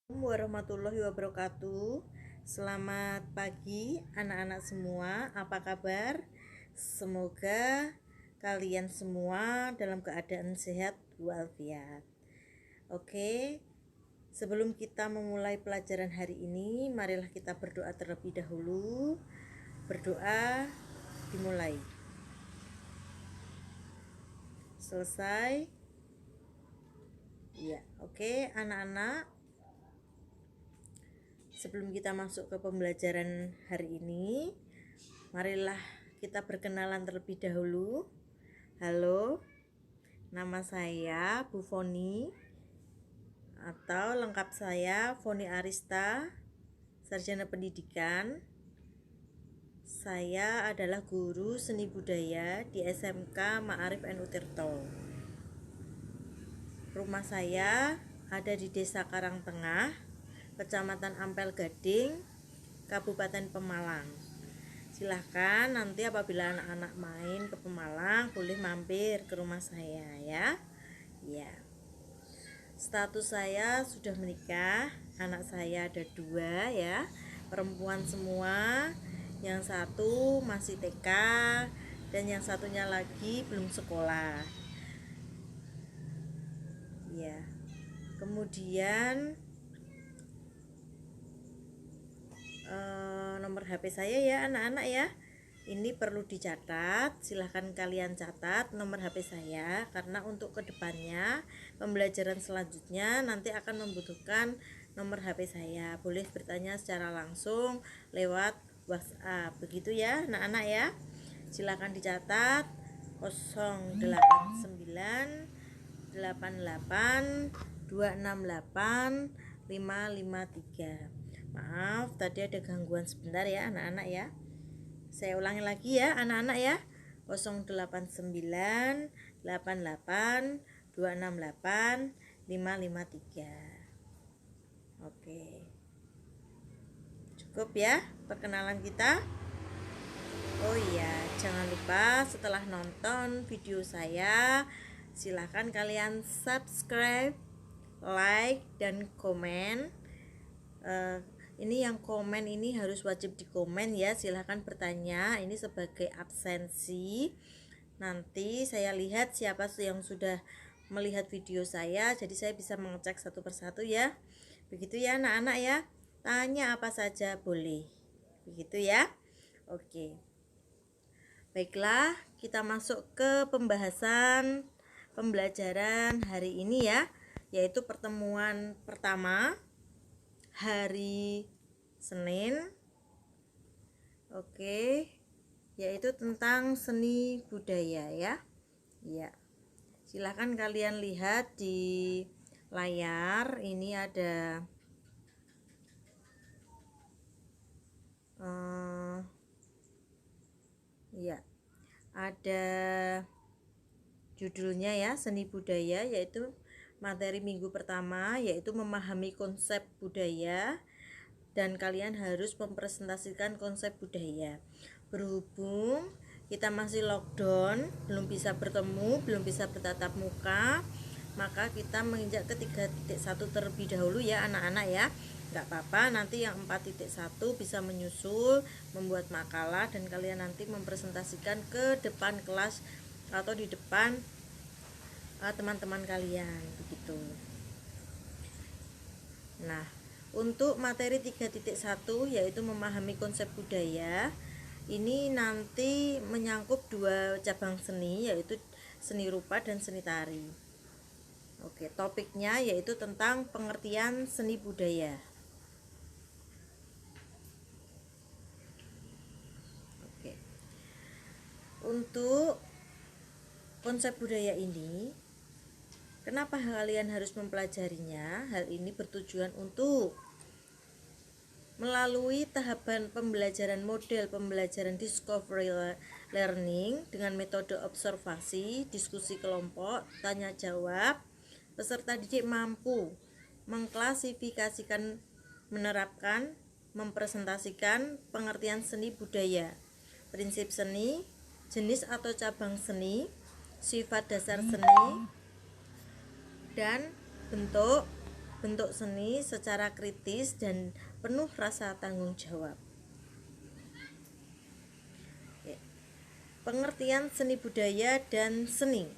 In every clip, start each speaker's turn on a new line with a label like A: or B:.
A: Warahmatullahi wabarakatuh. Selamat pagi anak-anak semua, apa kabar? Semoga kalian semua dalam keadaan sehat walafiat. Oke, sebelum kita memulai pelajaran hari ini, marilah kita berdoa terlebih dahulu. Berdoa dimulai. Selesai? Ya, oke anak-anak. Sebelum kita masuk ke pembelajaran hari ini, marilah kita berkenalan terlebih dahulu. Halo, nama saya Bu Foni, atau lengkap saya Foni Arista, Sarjana Pendidikan. Saya adalah guru seni budaya di SMK Ma'arif N.U. Tirto. Rumah saya ada di Desa Karangtengah, Kecamatan Ampel Gading, Kabupaten Pemalang. Silahkan nanti apabila anak-anak main ke Pemalang boleh mampir ke rumah saya ya. Ya. Status saya sudah menikah, anak saya ada 2 ya, perempuan semua. Yang satu masih TK dan yang satunya lagi belum sekolah. Ya. Kemudian nomor HP saya ya anak-anak ya, ini perlu dicatat. Silahkan kalian catat nomor HP saya, karena untuk kedepannya pembelajaran selanjutnya nanti akan membutuhkan nomor HP saya. Boleh bertanya secara langsung lewat WhatsApp, begitu ya anak-anak ya. Silahkan dicatat 089 88 268 553. Maaf, tadi ada gangguan sebentar ya anak-anak ya. Saya ulangi lagi ya anak-anak ya. 089 88 268 553. Oke. Cukup ya perkenalan kita. Oh iya, jangan lupa setelah nonton video saya, silahkan kalian subscribe, like, dan komen. Ini yang komen ini harus wajib dikomen ya. Silahkan bertanya, ini sebagai absensi. Nanti saya lihat siapa yang sudah melihat video saya, jadi saya bisa mengecek satu persatu ya. Begitu ya anak-anak ya. Tanya apa saja boleh. Begitu ya. Oke. Baiklah, kita masuk ke pembahasan pembelajaran hari ini ya, yaitu pertemuan pertama hari Senin. Oke, yaitu tentang seni budaya ya. Ya. Silahkan kalian lihat di layar, ini ada ada judulnya ya, seni budaya, yaitu materi minggu pertama yaitu memahami konsep budaya, dan kalian harus mempresentasikan konsep budaya. Berhubung kita masih lockdown, belum bisa bertemu, belum bisa bertatap muka, maka kita menginjak ke 3.1 terlebih dahulu ya anak-anak ya. Enggak apa-apa, nanti yang 4.1 bisa menyusul membuat makalah, dan kalian nanti mempresentasikan ke depan kelas atau di depan teman-teman kalian begitu. Nah, untuk materi 3.1 yaitu memahami konsep budaya, ini nanti menyangkup 2 cabang seni, yaitu seni rupa dan seni tari. Oke, topiknya yaitu tentang pengertian seni budaya. Oke. Untuk konsep budaya ini, kenapa kalian harus mempelajarinya? Hal ini bertujuan untuk melalui tahapan pembelajaran model pembelajaran discovery learning dengan metode observasi, diskusi kelompok, tanya jawab, peserta didik mampu mengklasifikasikan, menerapkan, mempresentasikan pengertian seni budaya, prinsip seni, jenis atau cabang seni, sifat dasar seni, dan bentuk bentuk seni secara kritis dan penuh rasa tanggung jawab. Pengertian seni budaya dan seni.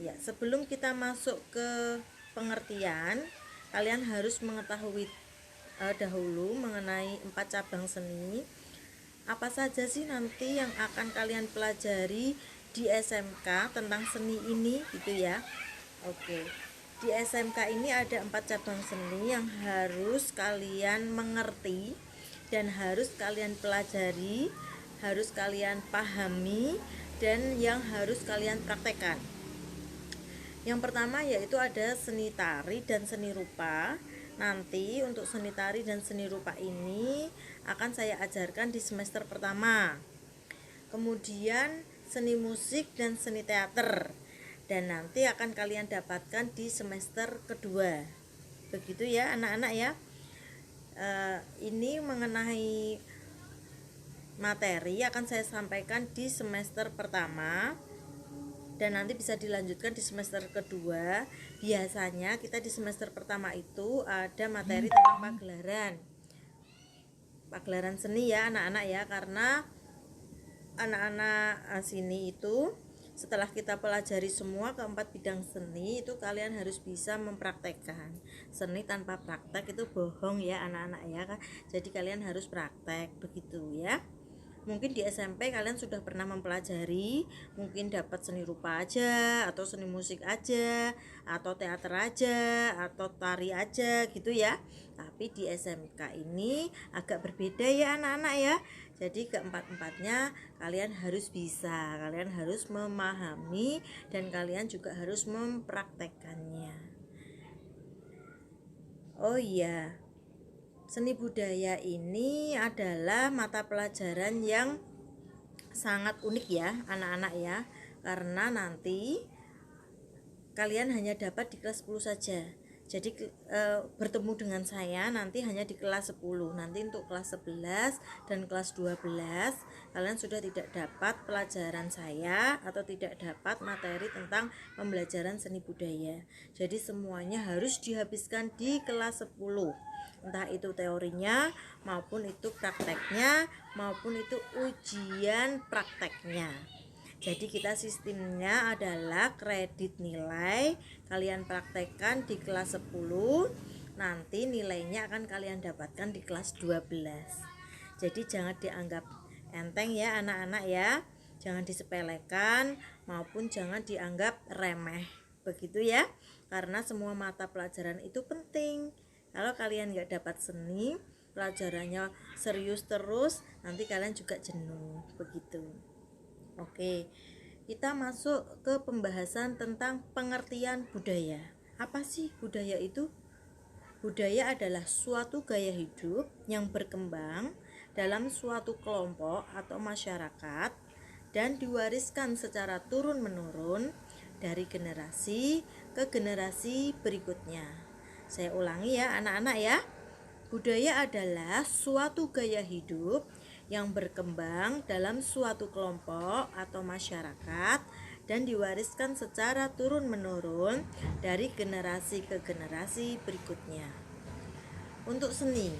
A: Ya, sebelum kita masuk ke pengertian, kalian harus mengetahui dahulu mengenai 4 cabang seni. Apa saja sih nanti yang akan kalian pelajari di SMK tentang seni ini gitu ya. Oke. Di SMK ini ada 4 cabang seni yang harus kalian mengerti dan harus kalian pelajari, harus kalian pahami, dan yang harus kalian praktekkan. Yang pertama yaitu ada seni tari dan seni rupa. Nanti untuk seni tari dan seni rupa ini akan saya ajarkan di semester pertama. Kemudian seni musik dan seni teater, dan nanti akan kalian dapatkan di semester kedua. Begitu ya anak-anak ya. Ini mengenai materi akan saya sampaikan di semester pertama, dan nanti bisa dilanjutkan di semester kedua. Biasanya kita di semester pertama itu ada materi tentang pagelaran seni ya anak-anak ya, karena anak-anak sini itu setelah kita pelajari semua keempat bidang seni itu kalian harus bisa mempraktekkan. Seni tanpa praktek itu bohong ya anak-anak ya, jadi kalian harus praktek begitu ya. Mungkin di SMP kalian sudah pernah mempelajari, mungkin dapat seni rupa aja, atau seni musik aja, atau teater aja, atau tari aja gitu ya. Tapi di SMK ini agak berbeda ya anak-anak ya. Jadi keempat-empatnya kalian harus bisa, kalian harus memahami, dan kalian juga harus mempraktekkannya. Oh iya, seni budaya ini adalah mata pelajaran yang sangat unik ya anak-anak ya, karena nanti kalian hanya dapat di kelas 10 saja. Jadi bertemu dengan saya nanti hanya di kelas 10. Nanti untuk kelas 11 dan kelas 12 kalian sudah tidak dapat pelajaran saya atau tidak dapat materi tentang pembelajaran seni budaya. Jadi semuanya harus dihabiskan di kelas 10. Entah itu teorinya maupun itu prakteknya maupun itu ujian prakteknya. Jadi kita sistemnya adalah kredit nilai, kalian praktekkan di kelas 10, nanti nilainya akan kalian dapatkan di kelas 12. Jadi jangan dianggap enteng ya anak-anak ya, jangan disepelekan maupun jangan dianggap remeh, begitu ya, karena semua mata pelajaran itu penting. Kalau kalian nggak dapat seni, pelajarannya serius terus, nanti kalian juga jenuh, begitu. Oke, kita masuk ke pembahasan tentang pengertian budaya. Apa sih budaya itu? Budaya adalah suatu gaya hidup yang berkembang dalam suatu kelompok atau masyarakat dan diwariskan secara turun-menurun dari generasi ke generasi berikutnya. Saya ulangi ya anak-anak ya. Budaya adalah suatu gaya hidup yang berkembang dalam suatu kelompok atau masyarakat dan diwariskan secara turun-menurun dari generasi ke generasi berikutnya. Untuk seni,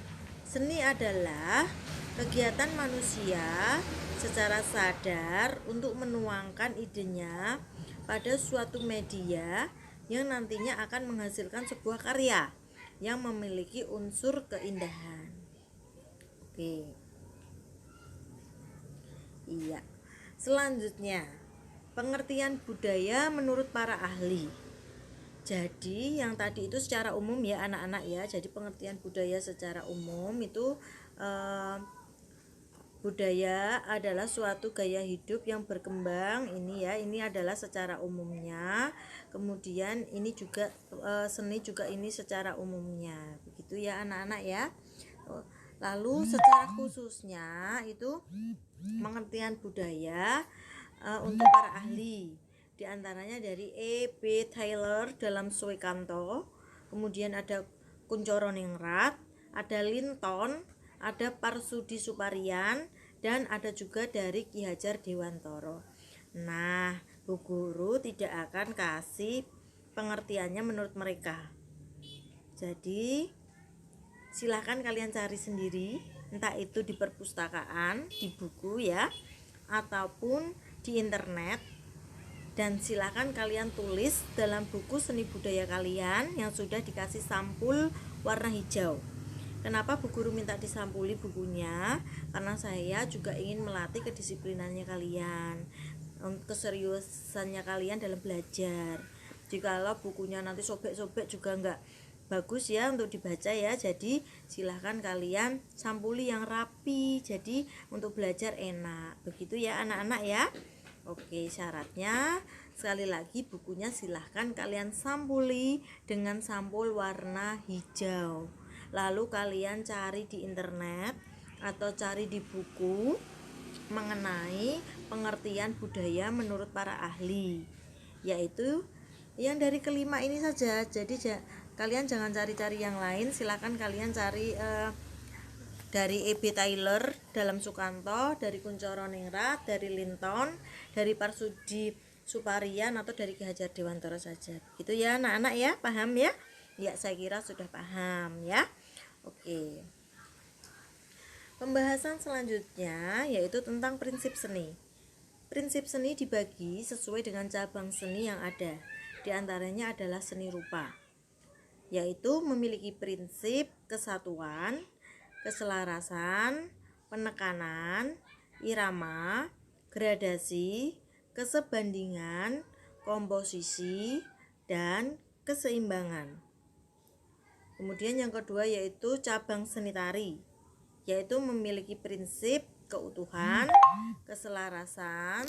A: seni adalah kegiatan manusia secara sadar untuk menuangkan idenya pada suatu media yang nantinya akan menghasilkan sebuah karya yang memiliki unsur keindahan. Oke. Iya. Selanjutnya, pengertian budaya menurut para ahli. Jadi yang tadi itu secara umum ya anak-anak ya. Jadi pengertian budaya secara umum itu budaya adalah suatu gaya hidup yang berkembang, ini ya, ini adalah secara umumnya. Kemudian ini juga seni juga ini secara umumnya. Begitu ya anak-anak ya. Lalu secara khususnya itu pengertian budaya untuk para ahli, diantaranya dari E.B. Taylor dalam Suekanto, kemudian ada Kuncoro Ningrat, ada Linton, ada Parsudi Suparian, dan ada juga dari Ki Hajar Dewantoro. Nah, Bu Guru tidak akan kasih pengertiannya menurut mereka, Jadi silahkan kalian cari sendiri, entah itu di perpustakaan, di buku ya, ataupun di internet. Dan silahkan kalian tulis dalam buku seni budaya kalian yang sudah dikasih sampul warna hijau. Kenapa Bu Guru minta disampuli bukunya? Karena saya juga ingin melatih kedisiplinannya kalian, keseriusannya kalian dalam belajar. Jikalau bukunya nanti sobek-sobek juga enggak bagus ya untuk dibaca ya. Jadi silahkan kalian sampuli yang rapi, jadi untuk belajar enak. Begitu ya anak-anak ya. Oke, syaratnya sekali lagi bukunya silahkan kalian sampuli dengan sampul warna hijau. Lalu kalian cari di internet atau cari di buku mengenai pengertian budaya menurut para ahli, yaitu yang dari kelima ini saja. Jadi kalian jangan cari-cari yang lain, silahkan kalian cari dari E.B. Taylor dalam Sukanto, dari Kuncoro Ningrat, dari Linton, dari Parsudi Suparian, atau dari Ki Hajar Dewantara saja. Gitu ya anak-anak ya, paham ya? Ya, saya kira sudah paham ya. Oke. Pembahasan selanjutnya yaitu tentang prinsip seni. Prinsip seni dibagi sesuai dengan cabang seni yang ada. Di antaranya adalah seni rupa, yaitu memiliki prinsip kesatuan, keselarasan, penekanan, irama, gradasi, kesebandingan, komposisi, dan keseimbangan. Kemudian yang kedua yaitu cabang seni tari, yaitu memiliki prinsip keutuhan, keselarasan,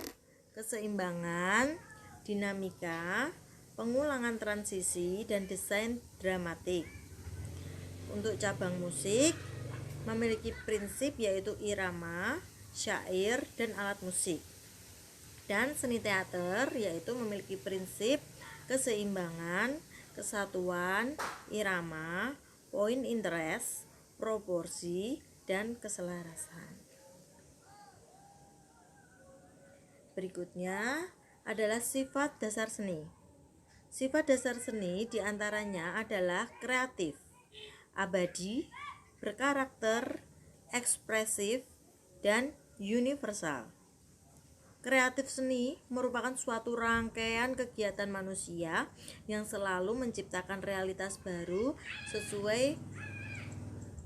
A: keseimbangan, dinamika, pengulangan transisi, dan desain dramatik. Untuk cabang musik memiliki prinsip yaitu irama, syair, dan alat musik. Dan seni teater yaitu memiliki prinsip keseimbangan, kesatuan, irama, point interest, proporsi, dan keselarasan. Berikutnya adalah sifat dasar seni. Sifat dasar seni diantaranya adalah kreatif, abadi, berkarakter, ekspresif, dan universal. Kreatif seni merupakan suatu rangkaian kegiatan manusia yang selalu menciptakan realitas baru sesuai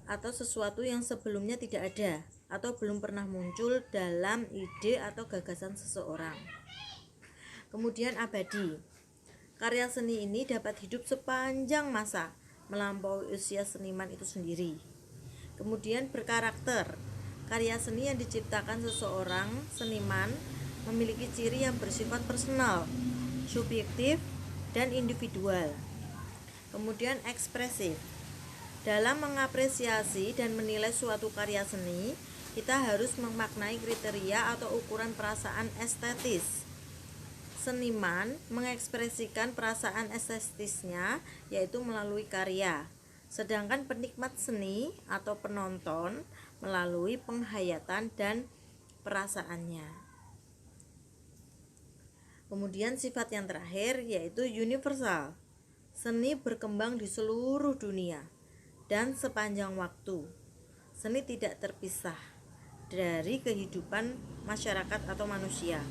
A: atau sesuatu yang sebelumnya tidak ada atau belum pernah muncul dalam ide atau gagasan seseorang. Kemudian abadi. Karya seni ini dapat hidup sepanjang masa, melampaui usia seniman itu sendiri. Kemudian berkarakter. Karya seni yang diciptakan seseorang seniman memiliki ciri yang bersifat personal, subjektif, dan individual. Kemudian ekspresif. Dalam mengapresiasi dan menilai suatu karya seni, kita harus memaknai kriteria atau ukuran perasaan estetis. Seniman mengekspresikan perasaan estetisnya yaitu melalui karya, sedangkan penikmat seni atau penonton melalui penghayatan dan perasaannya. Kemudian sifat yang terakhir yaitu universal. Seni berkembang di seluruh dunia dan sepanjang waktu. Seni tidak terpisah dari kehidupan masyarakat atau manusia.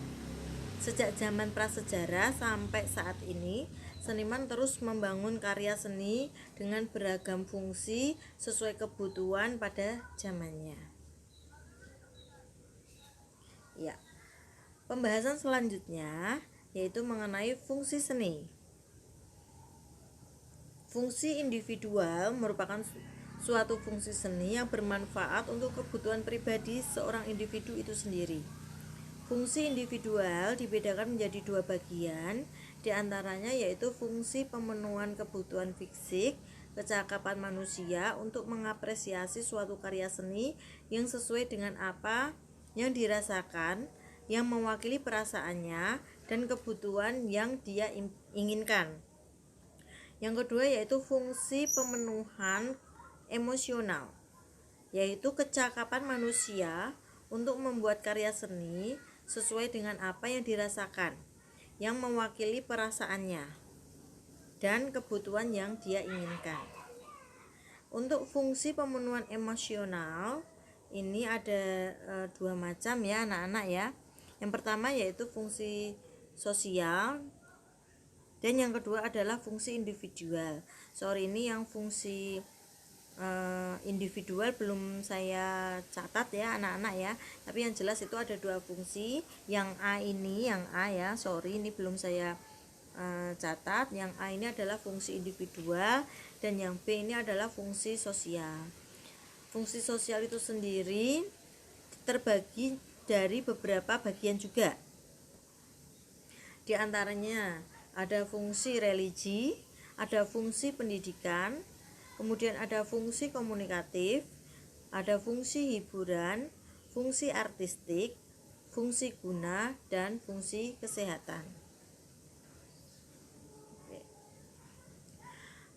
A: Sejak zaman prasejarah sampai saat ini, seniman terus membangun karya seni dengan beragam fungsi sesuai kebutuhan pada zamannya. Ya. Pembahasan selanjutnya yaitu mengenai fungsi seni. Fungsi individual merupakan suatu fungsi seni yang bermanfaat untuk kebutuhan pribadi seorang individu itu sendiri. Fungsi individual dibedakan menjadi dua bagian, diantaranya yaitu fungsi pemenuhan kebutuhan fisik, kecakapan manusia untuk mengapresiasi suatu karya seni yang sesuai dengan apa yang dirasakan, yang mewakili perasaannya dan kebutuhan yang dia inginkan. Yang kedua yaitu fungsi pemenuhan emosional, yaitu kecakapan manusia untuk membuat karya seni sesuai dengan apa yang dirasakan, yang mewakili perasaannya dan kebutuhan yang dia inginkan. Untuk fungsi pemenuhan emosional ini ada dua macam ya anak-anak ya. Yang pertama yaitu fungsi sosial, dan yang kedua adalah fungsi individual. Sorry, ini yang fungsi individual belum saya catat ya anak-anak ya, tapi yang jelas itu ada dua fungsi. Yang A ini, yang A ya, sorry ini belum saya catat. Yang A ini adalah fungsi individual dan yang B ini adalah fungsi sosial. Fungsi sosial itu sendiri terbagi dari beberapa bagian juga. Di antaranya ada fungsi religi, ada fungsi pendidikan, kemudian ada fungsi komunikatif, ada fungsi hiburan, fungsi artistik, fungsi guna, dan fungsi kesehatan.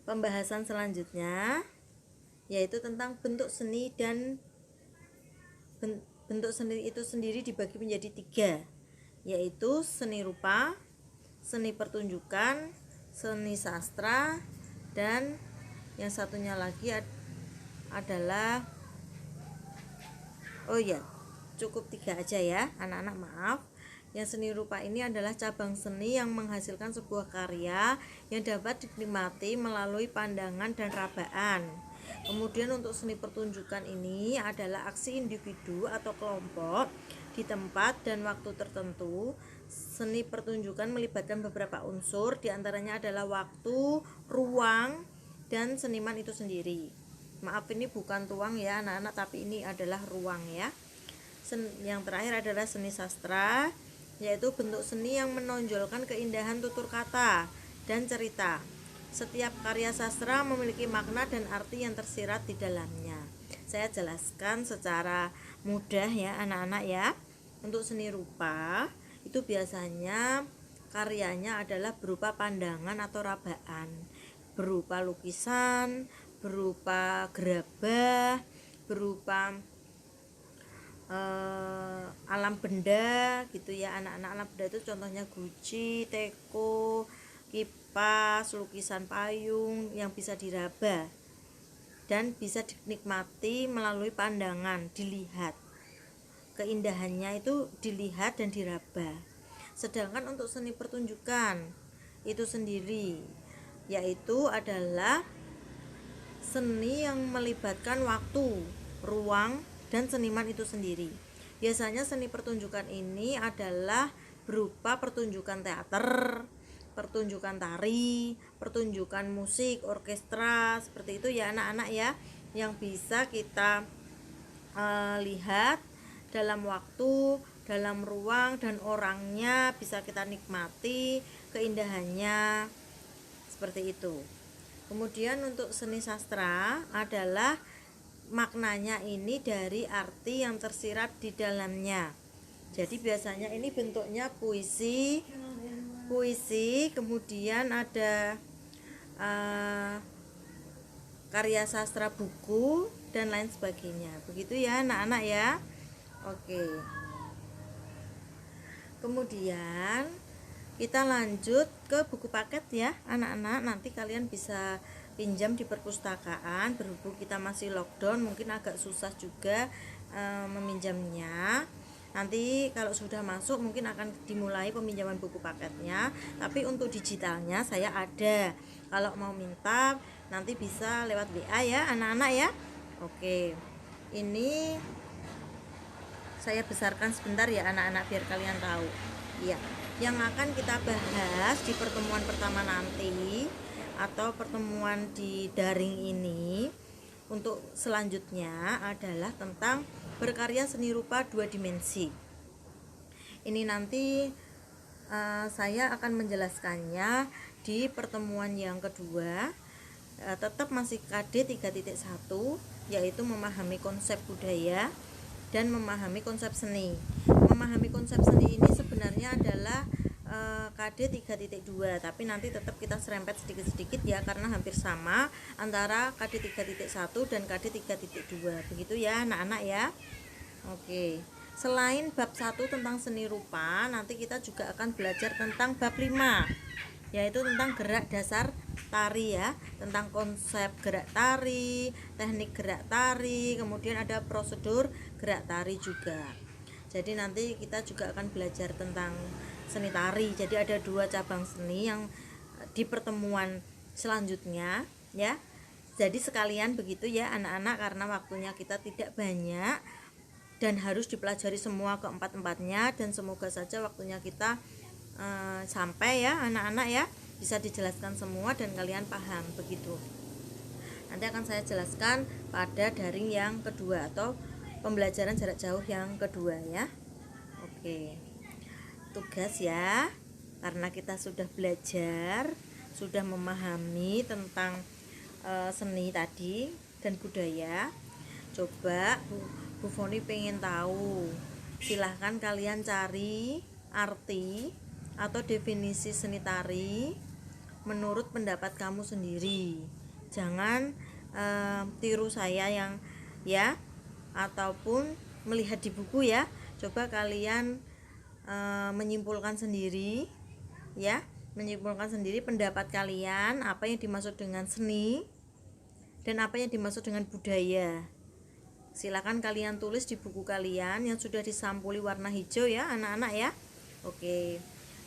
A: Pembahasan selanjutnya yaitu tentang bentuk seni, dan bentuk seni itu sendiri dibagi menjadi 3, yaitu seni rupa, seni pertunjukan, seni sastra, dan yang satunya lagi adalah cukup 3 aja ya anak-anak, maaf. Yang seni rupa ini adalah cabang seni yang menghasilkan sebuah karya yang dapat dinikmati melalui pandangan dan rabaan. Kemudian untuk seni pertunjukan ini adalah aksi individu atau kelompok di tempat dan waktu tertentu. Seni pertunjukan melibatkan beberapa unsur, diantaranya adalah waktu, ruang, dan seniman itu sendiri. Maaf, ini bukan tuang ya anak-anak, tapi ini adalah ruang ya. Yang terakhir adalah seni sastra, yaitu bentuk seni yang menonjolkan keindahan tutur kata dan cerita. Setiap karya sastra memiliki makna dan arti yang tersirat di dalamnya. Saya jelaskan secara mudah ya anak-anak ya. Untuk seni rupa itu biasanya karyanya adalah berupa pandangan atau rabaan, berupa lukisan, berupa gerabah, berupa alam benda gitu ya anak-anak. Alam benda itu contohnya guci, teko, kipas, lukisan payung yang bisa diraba dan bisa dinikmati melalui pandangan, dilihat. Keindahannya itu dilihat dan diraba. Sedangkan untuk seni pertunjukan itu sendiri yaitu adalah seni yang melibatkan waktu, ruang, dan seniman itu sendiri. Biasanya seni pertunjukan ini adalah berupa pertunjukan teater, pertunjukan tari, pertunjukan musik, orkestra, seperti itu ya anak-anak ya, yang bisa kita lihat dalam waktu, dalam ruang, dan orangnya bisa kita nikmati keindahannya, seperti itu. Kemudian untuk seni sastra adalah maknanya ini dari arti yang tersirat di dalamnya. Jadi biasanya ini bentuknya puisi, kemudian ada karya sastra buku dan lain sebagainya. Begitu ya anak-anak ya. Oke. Kemudian kita lanjut ke buku paket ya anak-anak. Nanti kalian bisa pinjam di perpustakaan, berhubung kita masih lockdown mungkin agak susah juga meminjamnya. Nanti kalau sudah masuk mungkin akan dimulai peminjaman buku paketnya, tapi untuk digitalnya saya ada. Kalau mau minta nanti bisa lewat WA ya anak-anak ya. Oke, ini saya besarkan sebentar ya anak-anak biar kalian tahu ya. Yang akan kita bahas di pertemuan pertama nanti atau pertemuan di daring ini untuk selanjutnya adalah tentang berkarya seni rupa 2 dimensi. Ini nanti saya akan menjelaskannya di pertemuan yang kedua. Tetap masih KD 3.1, yaitu memahami konsep budaya dan memahami konsep seni. Memahami konsep seni ini sebenarnya adalah KD 3.2, tapi nanti tetap kita serempet sedikit-sedikit ya karena hampir sama antara KD 3.1 dan KD 3.2. Begitu ya anak-anak ya. Oke. Selain bab 1 tentang seni rupa, nanti kita juga akan belajar tentang bab 5, yaitu tentang gerak dasar tari ya, tentang konsep gerak tari, teknik gerak tari, kemudian ada prosedur gerak tari juga. Jadi nanti kita juga akan belajar tentang seni tari. Jadi ada 2 cabang seni yang di pertemuan selanjutnya ya. Jadi sekalian begitu ya anak-anak, karena waktunya kita tidak banyak dan harus dipelajari semua keempat-empatnya, dan semoga saja waktunya kita sampai ya anak-anak ya, bisa dijelaskan semua dan kalian paham begitu. Nanti akan saya jelaskan pada daring yang kedua atau pembelajaran jarak jauh yang kedua ya. Oke, tugas ya, karena kita sudah belajar, sudah memahami tentang seni tadi dan budaya. Coba Bu Foni pengen tahu, silahkan kalian cari arti atau definisi seni tari menurut pendapat kamu sendiri. Jangan tiru saya yang ya, ataupun melihat di buku ya. Coba kalian menyimpulkan sendiri ya, menyimpulkan sendiri pendapat kalian, apa yang dimaksud dengan seni dan apa yang dimaksud dengan budaya. Silakan kalian tulis di buku kalian yang sudah disampuli warna hijau ya anak-anak ya. Oke.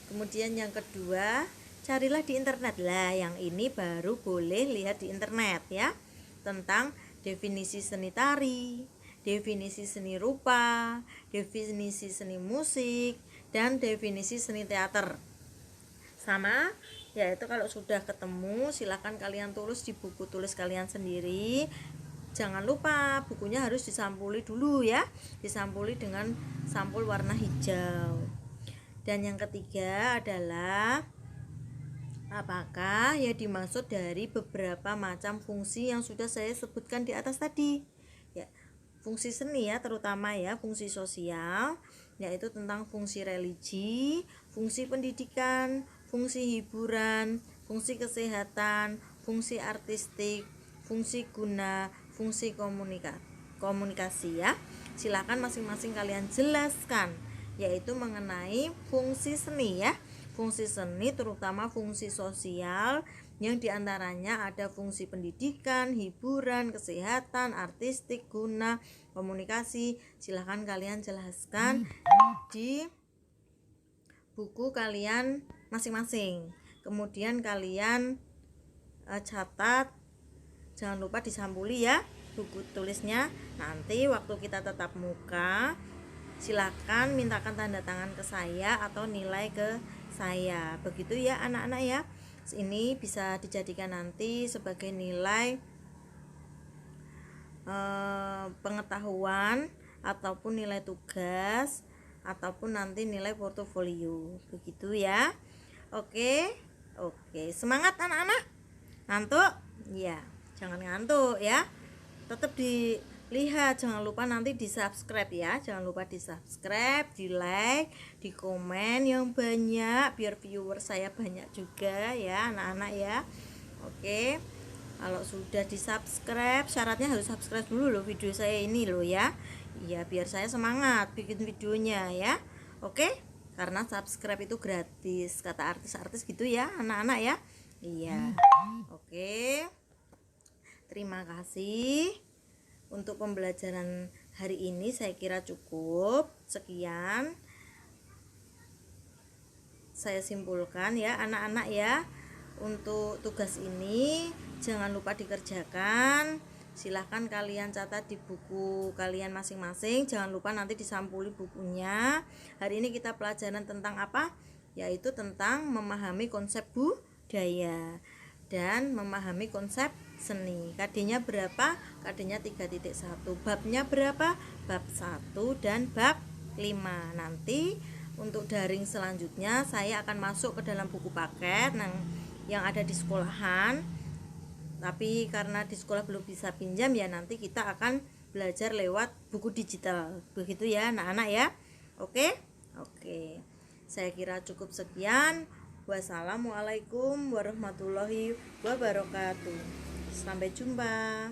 A: Kemudian yang kedua, carilah di internet. Lah, yang ini baru boleh lihat di internet ya, tentang definisi seni tari, definisi seni rupa, definisi seni musik, dan definisi seni teater. Sama, yaitu kalau sudah ketemu silakan kalian tulis di buku tulis kalian sendiri. Jangan lupa bukunya harus disampuli dulu ya, disampuli dengan sampul warna hijau. Dan yang ketiga adalah apakah yang dimaksud dari beberapa macam fungsi yang sudah saya sebutkan di atas tadi ya. Fungsi seni ya, terutama ya fungsi sosial, yaitu tentang fungsi religi, fungsi pendidikan, fungsi hiburan, fungsi kesehatan, fungsi artistik, fungsi guna, fungsi komunikasi ya. Silakan masing-masing kalian jelaskan, yaitu mengenai fungsi seni ya. Fungsi seni terutama fungsi sosial, yang diantaranya ada fungsi pendidikan, hiburan, kesehatan, artistik, guna, komunikasi. Silahkan kalian jelaskan di buku kalian masing-masing. Kemudian kalian catat, jangan lupa disampuli ya buku tulisnya. Nanti waktu kita tatap muka, silakan mintakan tanda tangan ke saya atau nilai ke saya. Begitu ya anak-anak ya. Ini bisa dijadikan nanti sebagai nilai pengetahuan ataupun nilai tugas ataupun nanti nilai portofolio. Begitu ya. Oke. Semangat anak-anak. Ngantuk? Ya, jangan ngantuk ya. Tetap dilihat, jangan lupa nanti di subscribe ya, jangan lupa di subscribe, di like, di komen yang banyak biar viewer saya banyak juga ya anak-anak ya. Oke, kalau sudah di subscribe, syaratnya harus subscribe dulu loh video saya ini loh ya. Iya, biar saya semangat bikin videonya ya. Oke, karena subscribe itu gratis, kata artis-artis gitu ya anak-anak ya. Iya. Oke, terima kasih. Untuk pembelajaran hari ini saya kira cukup. Sekian saya simpulkan ya anak-anak ya. Untuk tugas ini jangan lupa dikerjakan. Silahkan kalian catat di buku kalian masing-masing. Jangan lupa nanti disampuli bukunya. Hari ini kita pelajaran tentang apa? Yaitu tentang memahami konsep budaya dan memahami konsep seni. KD-nya berapa? KD-nya 3.1. Babnya berapa? Bab 1 dan bab 5. Nanti untuk daring selanjutnya saya akan masuk ke dalam buku paket yang ada di sekolahan. Tapi karena di sekolah belum bisa pinjam ya, nanti kita akan belajar lewat buku digital. Begitu ya anak-anak ya. Oke. Saya kira cukup sekian. Wassalamualaikum warahmatullahi wabarakatuh. Sampai jumpa.